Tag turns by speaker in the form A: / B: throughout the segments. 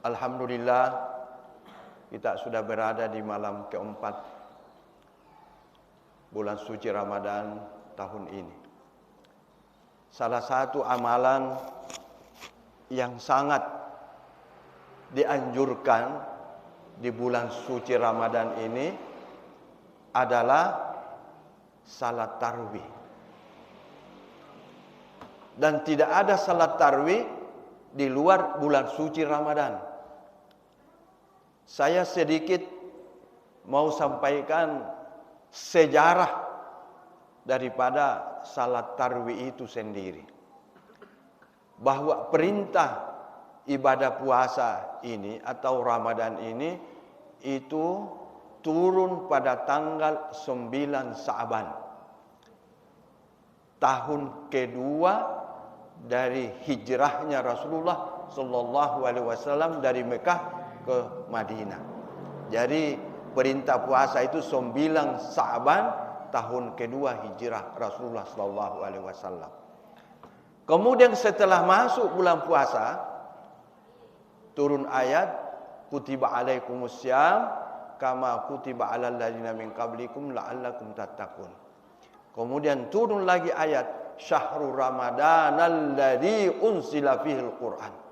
A: Alhamdulillah, kita sudah berada di malam keempat bulan suci Ramadan tahun ini. Salah satu amalan yang sangat dianjurkan di bulan suci Ramadan ini adalah salat tarawih. Dan tidak ada salat tarawih di luar bulan suci Ramadan. Saya sedikit mau sampaikan sejarah daripada salat tarawih itu sendiri. Bahwa perintah ibadah puasa ini atau Ramadan ini itu turun pada tanggal 9 Sa'ban. Tahun kedua dari hijrahnya Rasulullah sallallahu alaihi wasallam dari Mekah ke Madinah. Jadi perintah puasa itu 9 Sa'ban tahun kedua hijrah Rasulullah sallallahu alaihi wasallam. Kemudian setelah masuk bulan puasa turun ayat kutiba alaikumussyam kama kutiba alal ladzina min qablikum la'allakum tattaqun. Kemudian turun lagi ayat syahrul ramadhanal ladzi unzila fihil Qur'an.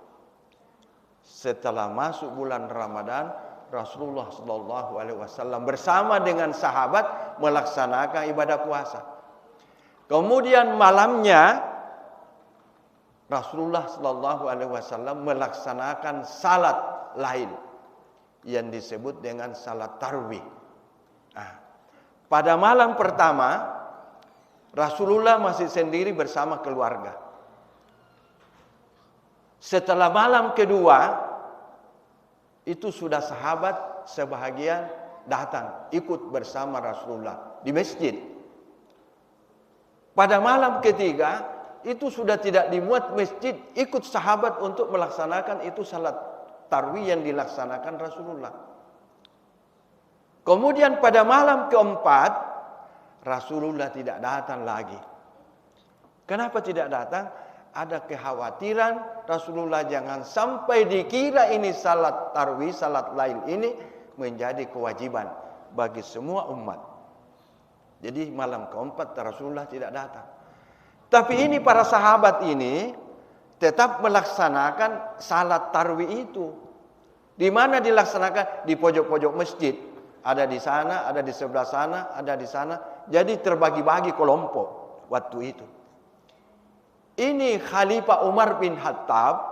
A: Setelah masuk bulan Ramadan, Rasulullah sallallahu alaihi wasallam bersama dengan sahabat melaksanakan ibadah puasa. Kemudian malamnya Rasulullah sallallahu alaihi wasallam melaksanakan salat lain yang disebut dengan salat tarawih. Pada malam pertama Rasulullah masih sendiri bersama keluarga. Setelah malam kedua itu sudah sahabat sebahagian datang ikut bersama Rasulullah di masjid. Pada malam ketiga itu sudah tidak dimuat masjid, ikut sahabat untuk melaksanakan itu salat tarawih yang dilaksanakan Rasulullah. Kemudian pada malam keempat Rasulullah tidak datang lagi. Kenapa tidak datang? Ada kekhawatiran Rasulullah jangan sampai dikira ini salat tarawih, salat lail ini menjadi kewajiban bagi semua umat. Jadi malam keempat Rasulullah tidak datang. Tapi ini para sahabat ini tetap melaksanakan salat tarawih itu. Di mana dilaksanakan? Di pojok-pojok masjid. Ada di sana, ada di sebelah sana, ada di sana. Jadi terbagi-bagi kelompok waktu itu. Ini Khalifah Umar bin Khattab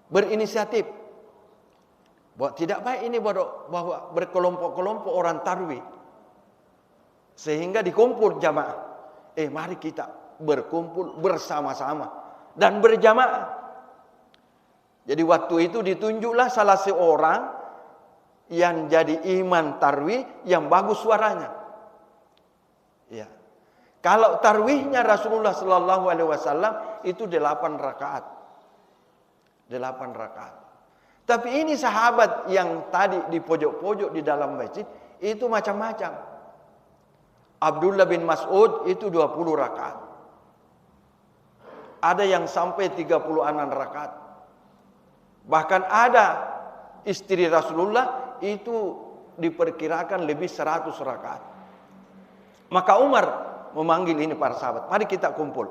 A: berinisiatif. Bahwa tidak baik ini bahwa berkelompok-kelompok orang tarawih. Sehingga dikumpul jamaah. Mari kita berkumpul bersama-sama dan berjamaah. Jadi waktu itu ditunjuklah salah seorang yang jadi imam tarawih yang bagus suaranya. Ya. Kalau tarwihnya Rasulullah sallallahu alaihi wasallam itu 8 rakaat. 8 rakaat. Tapi ini sahabat yang tadi di pojok-pojok di dalam masjid itu macam-macam. Abdullah bin Mas'ud itu 20 rakaat. Ada yang sampai 36 rakaat. Bahkan ada istri Rasulullah itu diperkirakan lebih 100 rakaat. Maka Umar memanggil ini para sahabat, mari kita kumpul.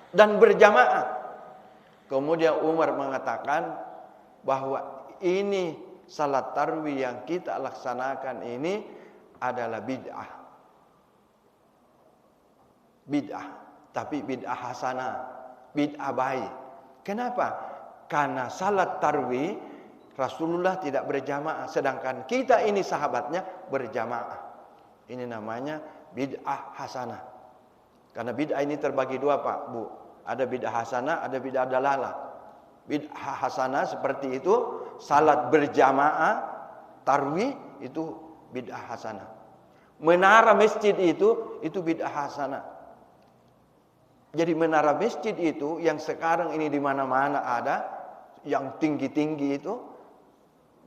A: Dan berjamaah. Kemudian Umar mengatakan bahwa ini salat tarawih yang kita laksanakan ini adalah bid'ah. Bid'ah, tapi bid'ah hasanah, bid'ah baik. Kenapa? Karena salat tarawih Rasulullah tidak berjamaah, sedangkan kita ini sahabatnya berjamaah. Ini namanya bid'ah hasanah. Karena bid'ah ini terbagi dua, Pak, Bu. Ada bid'ah hasanah, ada bid'ah dalalah. Bid'ah hasanah seperti itu, salat berjamaah, tarawih itu bid'ah hasanah. Menara masjid itu bid'ah hasanah. Jadi menara masjid itu yang sekarang ini di mana-mana ada, yang tinggi-tinggi itu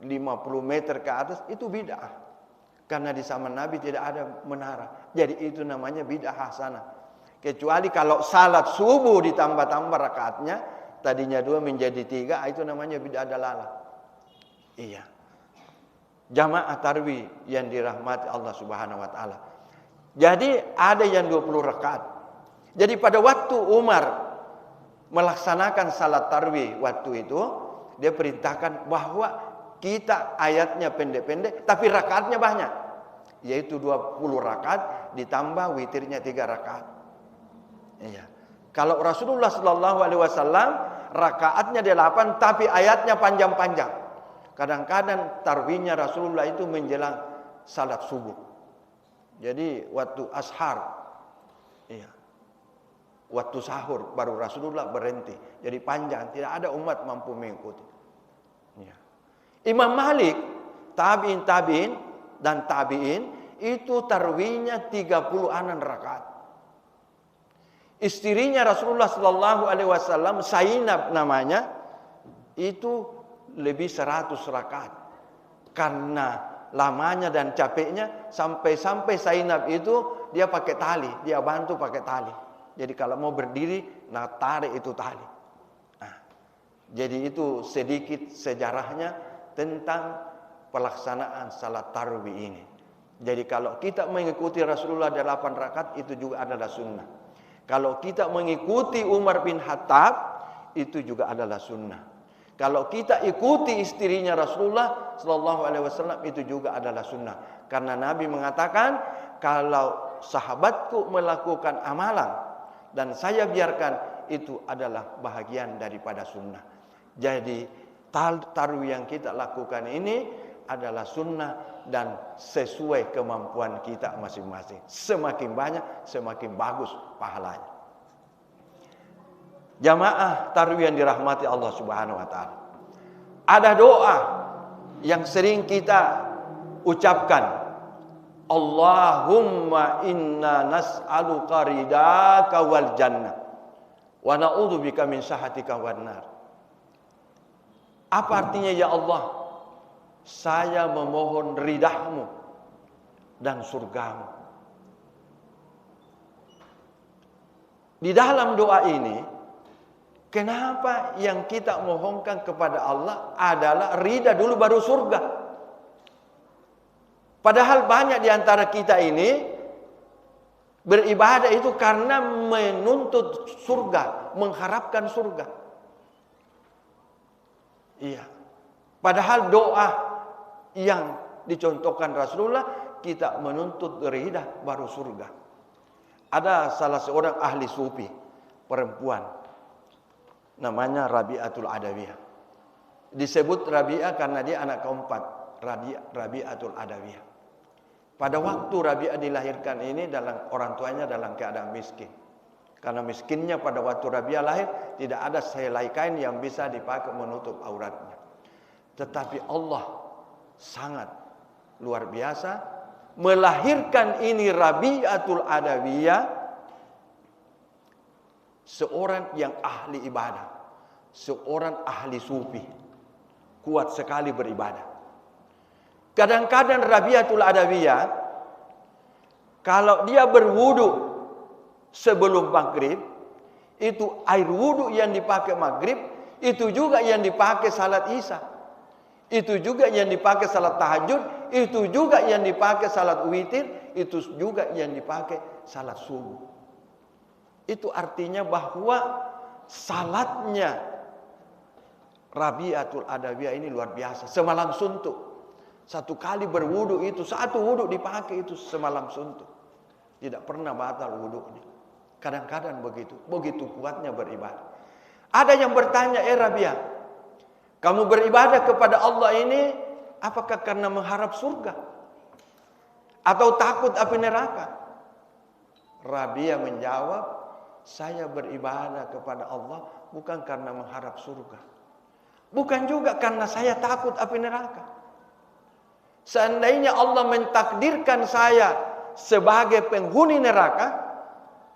A: 50 meter ke atas itu bid'ah. Karena di zaman Nabi tidak ada menara. Jadi itu namanya bid'ah hasanah. Kecuali kalau salat subuh ditambah-tambah rakaatnya, tadinya 2 menjadi 3, itu namanya bid'ah dalalah. Iya. Jamaah tarwih yang dirahmati Allah Subhanahu wa taala. Jadi ada yang 20 rakaat. Jadi pada waktu Umar melaksanakan salat tarwih waktu itu, dia perintahkan bahwa kita ayatnya pendek-pendek tapi rakaatnya banyak. Yaitu 20 rakaat ditambah witirnya 3 rakaat. Iya. Kalau Rasulullah sallallahu alaihi wasallam rakaatnya 8 tapi ayatnya panjang-panjang. Kadang-kadang tarwihnya Rasulullah itu menjelang salat subuh. Jadi waktu ashar, iya, waktu sahur baru Rasulullah berhenti. Jadi panjang, tidak ada umat mampu mengikuti. Iya. Imam Malik, tabi'in dan tabi'in itu tarwihnya 36 rakaat. Istrinya Rasulullah sallallahu alaihi wasallam, Zainab namanya, itu lebih 100 rakaat. Karena lamanya dan capeknya sampai Zainab itu dia pakai tali, dia bantu pakai tali. Jadi kalau mau berdiri, nah tarik itu tali. Nah, jadi itu sedikit sejarahnya tentang pelaksanaan salat tarawih ini. Jadi kalau kita mengikuti Rasulullah 8 rakaat itu juga adalah sunnah. Kalau kita mengikuti Umar bin Khattab itu juga adalah sunnah. Kalau kita ikuti istrinya Rasulullah sallallahu alaihi wasallam itu juga adalah sunnah. Karena Nabi mengatakan, kalau sahabatku melakukan amalan dan saya biarkan, itu adalah bahagian daripada sunnah. Jadi tarawih yang kita lakukan ini adalah sunnah dan sesuai kemampuan kita masing-masing. Semakin banyak, semakin bagus pahalanya. Jamaah tarawih yang dirahmati Allah Subhanahu wa taala. Ada doa yang sering kita ucapkan. Allahumma inna nas'aluka ridaka wal jannah wa na'udzubika min sakhatika wan nar. Apa artinya ya Allah? Saya memohon ridhamu dan surgamu. Di dalam doa ini, kenapa yang kita mohonkan kepada Allah adalah ridha dulu baru surga? Padahal banyak di antara kita ini beribadah itu karena menuntut surga, mengharapkan surga. Iya. Padahal doa yang dicontohkan Rasulullah, kita menuntut ridha baru surga. Ada salah seorang ahli sufi perempuan, namanya Rabi'atul Adawiyah. Disebut Rabi'ah karena dia anak keempat, Rabi'atul Adawiyah. Pada waktu Rabi'ah dilahirkan ini, orang tuanya dalam keadaan miskin. Karena miskinnya pada waktu Rabi'ah lahir, tidak ada sehelai kain yang bisa dipakai menutup auratnya. Tetapi Allah sangat luar biasa melahirkan ini Rabi'atul Adawiyah, seorang yang ahli ibadah, seorang ahli sufi, kuat sekali beribadah. Kadang-kadang Rabi'atul Adawiyah, kalau dia berwudu sebelum maghrib, itu air wudu yang dipakai maghrib, itu juga yang dipakai salat isya, itu juga yang dipakai salat tahajud, itu juga yang dipakai salat witir, itu juga yang dipakai salat subuh. Itu artinya bahwa salatnya Rabi'atul Adawiyah ini luar biasa. Semalam suntuk. Satu kali berwudu itu, satu wudu dipakai itu semalam suntuk. Tidak pernah batal wudunya. Kadang-kadang begitu. Begitu kuatnya beribadah. Ada yang bertanya, Rabi'ah, kamu beribadah kepada Allah ini apakah karena mengharap surga? Atau takut api neraka? Rabi'ah menjawab, saya beribadah kepada Allah bukan karena mengharap surga. Bukan juga karena saya takut api neraka. Seandainya Allah mentakdirkan saya sebagai penghuni neraka,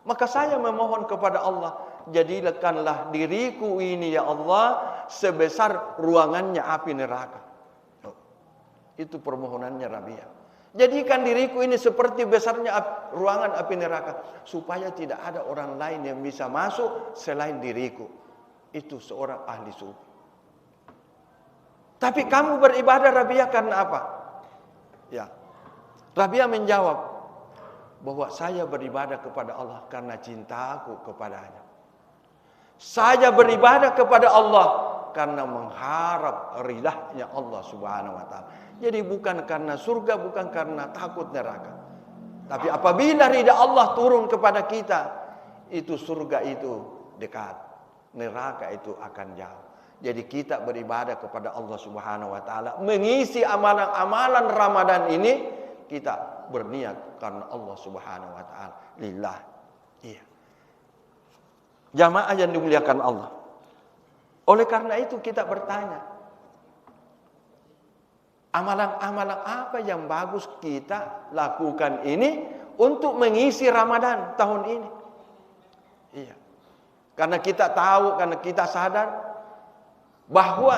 A: maka saya memohon kepada Allah, jadikanlah diriku ini ya Allah sebesar ruangannya api neraka. Itu permohonannya Rabi'ah. Jadikan diriku ini seperti besarnya ruangan api neraka, supaya tidak ada orang lain yang bisa masuk selain diriku. itu seorang ahli sufi. Tapi kamu beribadah Rabi'ah karena apa? Ya. Rabi'ah menjawab bahwa saya beribadah kepada Allah karena cintaku kepadanya. Saya beribadah kepada Allah karena mengharap ridhanya Allah Subhanahu wa taala. Jadi bukan karena surga, bukan karena takut neraka. Tapi apabila ridha Allah turun kepada kita, itu surga itu dekat, neraka itu akan jauh. Jadi kita beribadah kepada Allah Subhanahu wa taala, mengisi amalan-amalan Ramadan ini kita berniat karena Allah Subhanahu wa taala, lillah. Iya. Jamaah yang dimuliakan Allah. Oleh karena itu kita bertanya, amalan-amalan apa yang bagus kita lakukan ini untuk mengisi Ramadan tahun ini? Iya. Karena kita tahu, karena kita sadar bahwa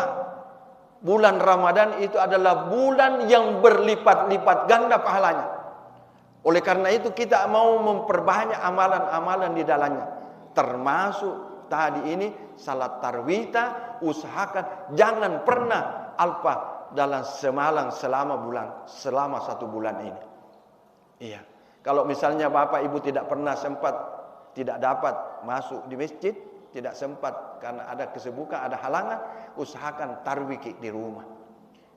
A: bulan Ramadan itu adalah bulan yang berlipat-lipat ganda pahalanya. Oleh karena itu kita mau memperbanyak amalan-amalan di dalamnya. Termasuk tadi ini salat tarawih, usahakan jangan pernah alpa dalam semalang selama 1 bulan ini. Iya. Kalau misalnya Bapak Ibu tidak pernah sempat, tidak dapat masuk di masjid, tidak sempat karena ada kesibukan, ada halangan, usahakan tarawih di rumah.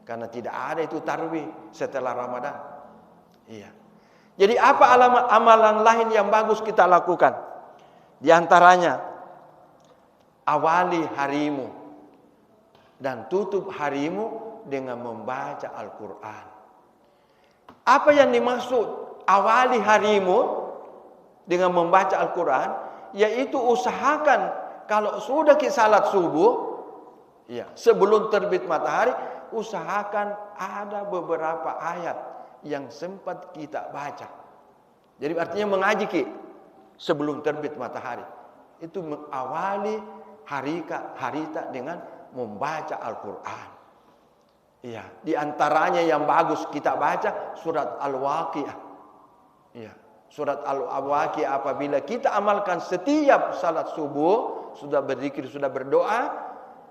A: Karena tidak ada itu tarawih setelah Ramadan. Iya. Jadi apa amalan lain yang bagus kita lakukan? Di antaranya awali harimu dan tutup harimu dengan membaca Al-Quran. Apa yang dimaksud awali harimu dengan membaca Al-Quran? Yaitu usahakan kalau sudah kita salat subuh, ya, sebelum terbit matahari, usahakan ada beberapa ayat yang sempat kita baca. Jadi artinya mengaji sebelum terbit matahari. Itu mengawali harita dengan membaca Al-Quran. Iya, di antaranya yang bagus kita baca surat Al-Waqiah. Iya, surat Al-Waqiah apabila kita amalkan setiap salat subuh, sudah berzikir, sudah berdoa,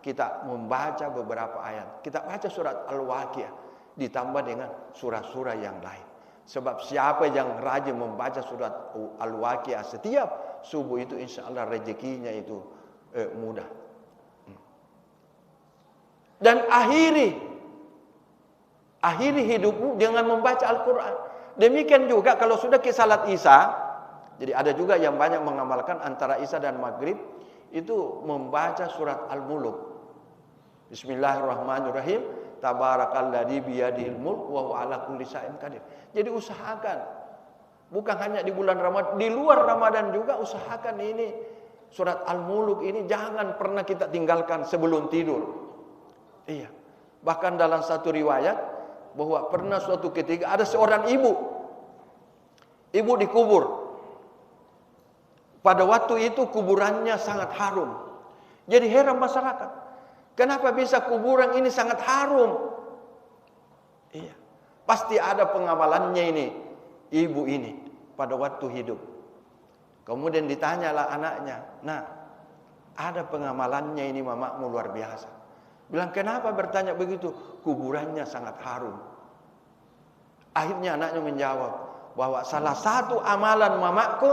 A: kita membaca beberapa ayat. Kita baca surat Al-Waqiah ditambah dengan surah-surah yang lain. Sebab siapa yang rajin membaca surat Al-Waqiah setiap subuh itu insya Allah rezekinya itu mudah. Dan akhiri hidupmu dengan membaca Al-Quran. Demikian juga kalau sudah ke salat Isya, jadi ada juga yang banyak mengamalkan antara Isya dan Maghrib itu membaca surat Al-Mulk. Bismillahirrahmanirrahim. Tabarakalladzi biyadihil mulk wa huwa ala kulli syai'in qadir. Jadi usahakan bukan hanya di bulan Ramadan, di luar Ramadan juga usahakan ini surat Al-Mulk ini jangan pernah kita tinggalkan sebelum tidur. Iya. Bahkan dalam satu riwayat bahwa pernah suatu ketika ada seorang ibu dikubur. Pada waktu itu kuburannya sangat harum. Jadi heran masyarakat. Kenapa bisa kuburan ini sangat harum? Iya. Pasti ada pengamalannya ini, ibu ini pada waktu hidup. Kemudian ditanyalah anaknya, "Nah, ada pengamalannya ini mamamu luar biasa." Bilang, "Kenapa bertanya begitu?" Kuburannya sangat harum. Akhirnya anaknya menjawab bahwa salah satu amalan mamaku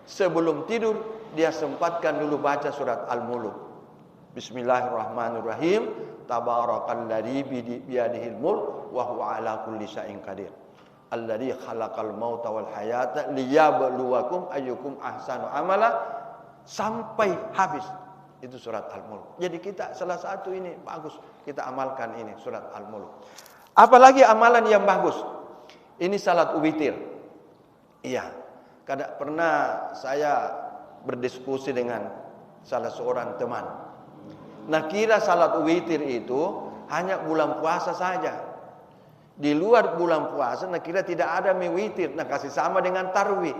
A: sebelum tidur dia sempatkan dulu baca surat Al-Mulk. Bismillahirrahmanirrahim. Tabarakalladzi biyadihil mulk wa huwa ala kulli syai'in qadir. Alladzi khalaqal mauta wal hayata liyabluwakum ayyukum ahsanu amala, sampai habis. Itu surat Al-Mulk. Jadi kita salah satu ini bagus kita amalkan ini surat Al-Mulk. Apalagi amalan yang bagus. Ini salat witir. Iya. Kadang pernah saya berdiskusi dengan salah seorang teman. Nah, kira salat witir itu hanya bulan puasa saja. Di luar bulan puasa, nah kira tidak ada witir. Nah, kasih sama dengan tarawih.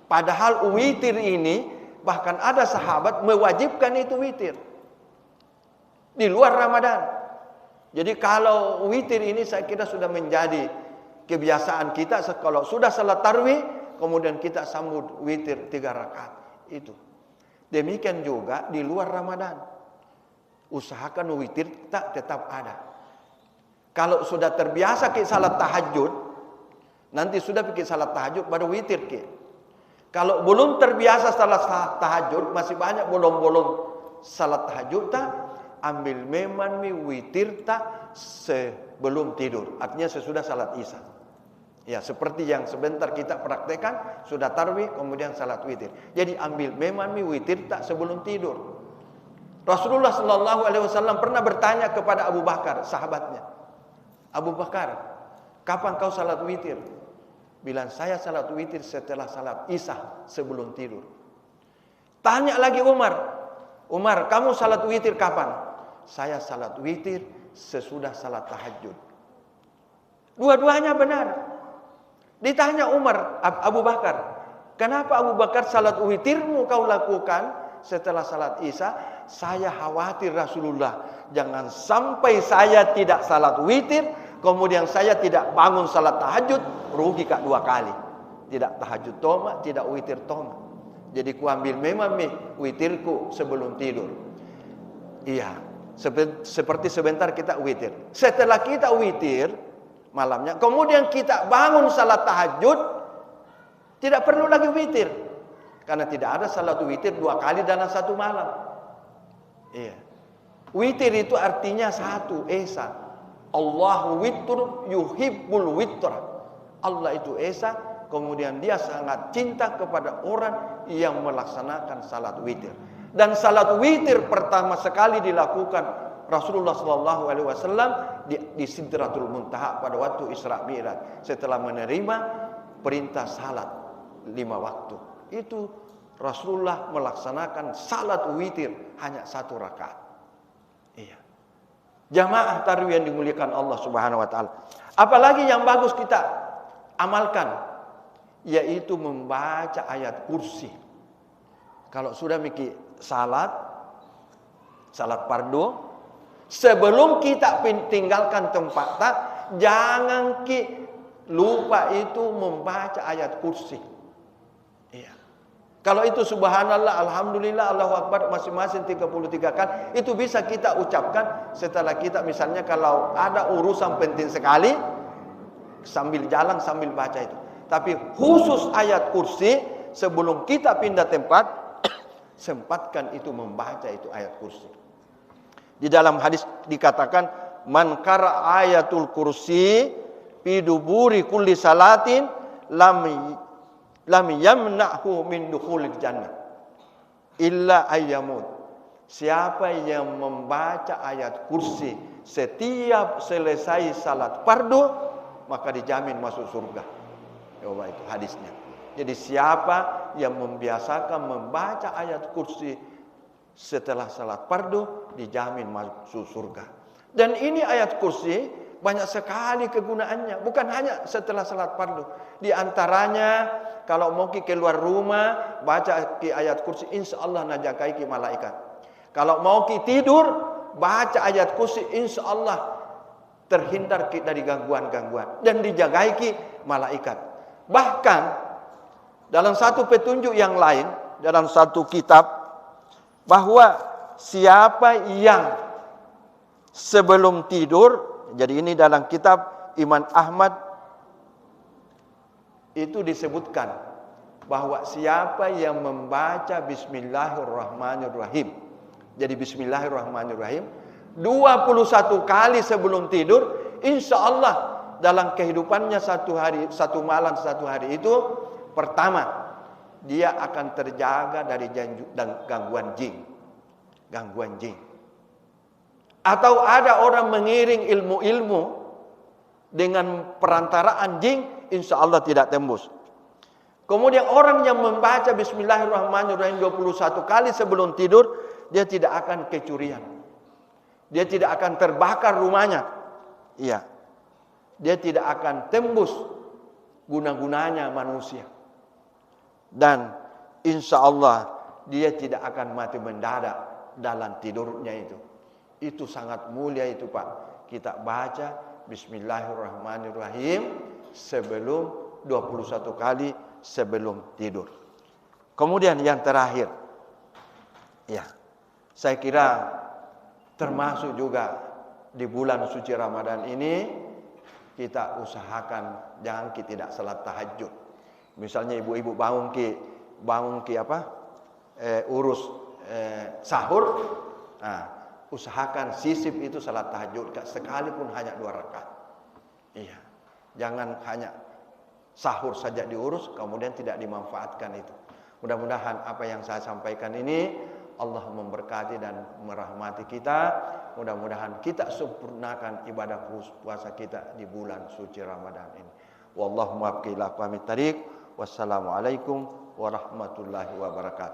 A: Padahal witir ini bahkan ada sahabat mewajibkan itu witir. Di luar Ramadan. Jadi kalau witir ini saya kira sudah menjadi kebiasaan kita. Kalau sudah salat tarawih, kemudian kita sambut witir 3 rakaat. Itu. Demikian juga di luar Ramadan. Usahakan witir tetap ada. Kalau sudah terbiasa ke salat tahajud, nanti sudah pikir salat tahajud baru witir ke. Kalau belum terbiasa salat tahajud, masih banyak bolong-bolong salat tahajud tak, ambil memang witir tak sebelum tidur. Artinya sesudah salat Isya. Ya, seperti yang sebentar kita praktekkan, sudah tarawih kemudian salat witir. Jadi ambil memang witir tak sebelum tidur. Rasulullah sallallahu alaihi wasallam pernah bertanya kepada Abu Bakar, sahabatnya. Abu Bakar, kapan kau salat witir? Bilang, saya salat witir setelah salat Isya sebelum tidur. Tanya lagi Umar, Umar, kamu salat witir kapan? Saya salat witir sesudah salat tahajud. Dua-duanya benar. Ditanya Umar, Abu Bakar, kenapa Abu Bakar salat witirmu kau lakukan setelah salat Isya? Saya khawatir Rasulullah, jangan sampai saya tidak salat witir, kemudian saya tidak bangun salat tahajud, rugi kak 2 kali. Tidak tahajud toma, tidak witir toma. Jadi ku ambil memang witirku sebelum tidur. Iya, seperti sebentar kita witir. Setelah kita witir malamnya, kemudian kita bangun salat tahajud, tidak perlu lagi witir. Karena tidak ada salat witir 2 kali dalam 1 malam. Iya. Witir itu artinya satu, esa. Allahu witr yuhibbul witr. Allah itu esa, kemudian dia sangat cinta kepada orang yang melaksanakan salat witir. Dan salat witir pertama sekali dilakukan Rasulullah sallallahu alaihi wasallam di Sidratul Muntaha pada waktu Isra Mi'raj, setelah menerima perintah salat 5 waktu. Itu Rasulullah melaksanakan salat witir hanya 1 rakaat. Iya. Jamaah tarawih yang dimuliakan Allah Subhanahu wa taala. Apalagi yang bagus kita amalkan, yaitu membaca ayat kursi. Kalau sudah mikir salat fardu, sebelum kita tinggalkan tempat tak, jangan lupa itu membaca ayat kursi. Iya. Kalau itu subhanallah, alhamdulillah, Allahu akbar masing-masing 33 kali, itu bisa kita ucapkan setelah kita misalnya kalau ada urusan penting sekali, sambil jalan sambil baca itu. Tapi khusus ayat kursi, sebelum kita pindah tempat, sempatkan itu membaca itu ayat kursi. Di dalam hadis dikatakan, man qara ayatul kursi fi duburi kulli salatin lam yamna'hu min dukhulil jannah illa ayyamut. Siapa yang membaca ayat kursi setiap selesai salat fardu, maka dijamin masuk surga. Coba itu hadisnya. Jadi siapa yang membiasakan membaca ayat kursi setelah salat fardu, dijamin masuk surga. Dan ini ayat kursi banyak sekali kegunaannya, bukan hanya setelah salat fardu. Di antaranya kalau mau keluar rumah, baca ayat kursi, insya Allah najakai malaikat. Kalau mau tidur, baca ayat kursi, insya Allah terhindar dari gangguan-gangguan dan dijagai malaikat. Bahkan dalam satu petunjuk yang lain, dalam satu kitab, bahwa siapa yang sebelum tidur, jadi ini dalam kitab Imam Ahmad, itu disebutkan bahwa siapa yang membaca Bismillahirrahmanirrahim, jadi Bismillahirrahmanirrahim 21 kali sebelum tidur, insya Allah dalam kehidupannya 1 hari, 1 malam, 1 hari itu, pertama dia akan terjaga dari gangguan jin. Atau ada orang mengiring ilmu-ilmu dengan perantaraan jin, insya Allah tidak tembus. Kemudian orang yang membaca Bismillahirrahmanirrahim 21 kali sebelum tidur, dia tidak akan kecurian. Dia tidak akan terbakar rumahnya. Iya. Dia tidak akan tembus guna-gunanya manusia. Dan insya Allah dia tidak akan mati mendadak dalam tidurnya itu. Itu sangat mulia itu Pak. Kita baca Bismillahirrahmanirrahim sebelum 21 kali sebelum tidur. Kemudian yang terakhir, Ya, saya kira termasuk juga di bulan suci Ramadan ini kita usahakan jangan kita tidak salat tahajud. Misalnya ibu-ibu bangun ki urus sahur, nah, usahakan sisip itu salat tahajud sekalipun hanya 2 rakaat. Iya, jangan hanya sahur saja diurus kemudian tidak dimanfaatkan itu. Mudah-mudahan apa yang saya sampaikan ini Allah memberkati dan merahmati kita. Mudah-mudahan kita sempurnakan ibadah puasa kita di bulan suci Ramadan ini. Wallahu muwaffiq ila aqwamit thariq. Wassalamualaikum warahmatullahi wabarakatuh.